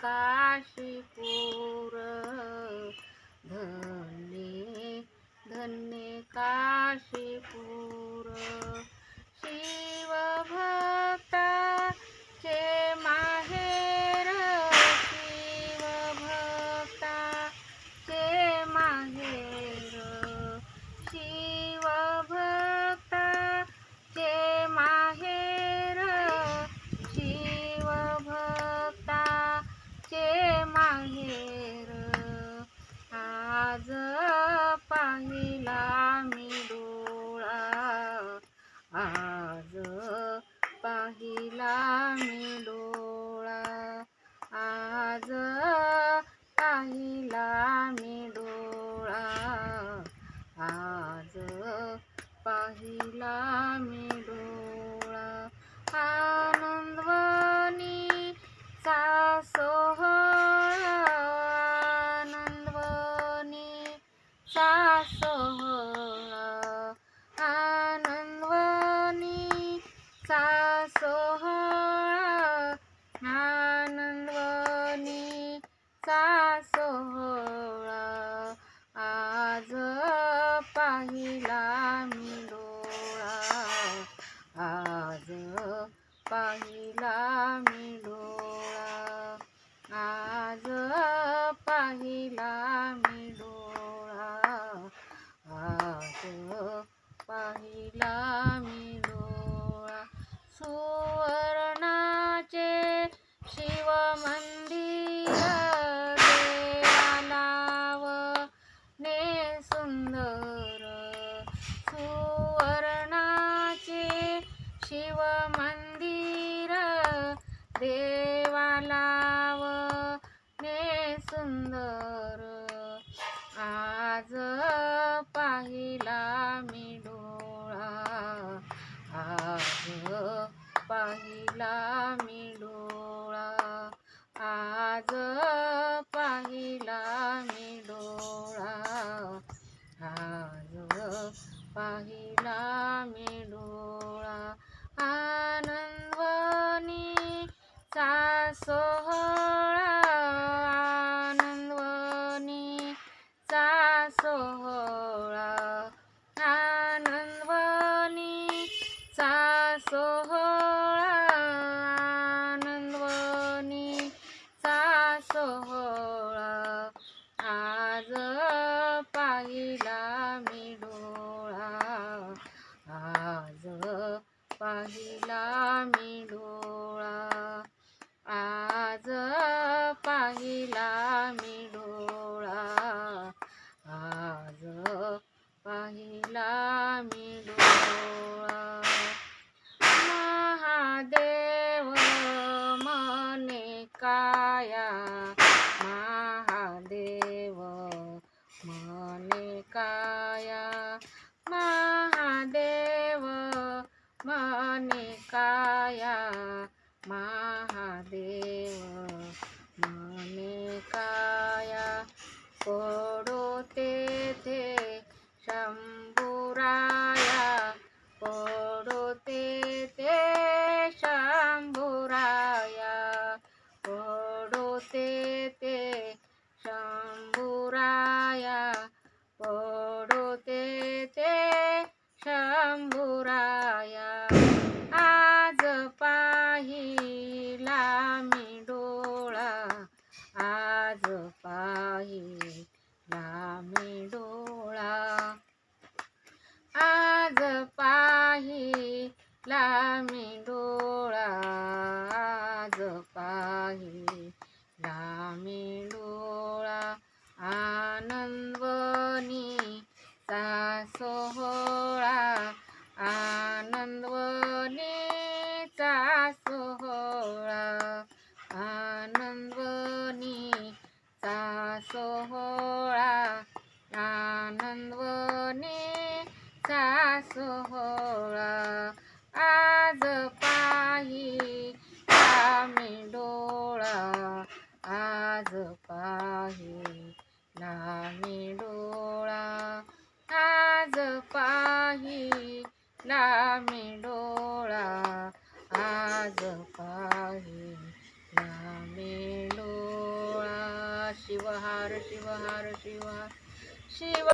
काशीपुर धन्य धन्य काशीपुर शिवभक्ताचे माहेर शिवभक्ताचे माहेर शिवभक्ताचे माहेर शिवभक्ताचे माहेर आज पाहिला मी डोळा आज पाहिला मी डोळा आज पाहिला मी डोळा आज पाहिला मी डोळा आनंदवनीचा सोहळा आनंदवनीचा सोहळा आनंदवनीचा सोहळा आनंदवनीचा सोहळा आज पाहिला मी डोळा आज पाहिला मी डोळा आज पाहिला मी डोळा आज पाहिला मी डोळा सुवर्णाचे शिव मंदिर देवालावने सुंदर सुवर्णाचे शिव मंदिर देवालावने सुंदर आज पाहिला मी डोळा आज पाहिला मी डोळा आज पाहिला मी डोळा आज पाहिला मी डोळा आनंदवनीचा सोहळा आनंदवनीचा सोहळा आनंदवनीचा सोहळा आनंदवनीचा सोहळा आज पाहिला मी डोळा आज पाहिला मी डोळा आज पाहिला मी डोळा आज पाहिला मी डोळा महादेव मने काया महादेव मने काया महादेव मने काया महादेव मने काया पडो तेथे शंभुराया पडो तेथे शंभुराया पडो तेथे शंभुराया पडो तेथे शंभुराया आज पाहिला मी डोळा आज पाहिला मी डोळा आज पाहिला मी डोळा आज पाहिला मी डोळा आनंदवनीचा सोहळा आनंदवनीचा सोहळा आनंदवनीचा सोहळा आनंदवनीचा सोहळा आज पाहिला मी डोळा आज पाहिला मी डोळा आज पाहिला मी डोळा आज पाहिला मी डोळा शिवहार शिवहार शिवहार शिव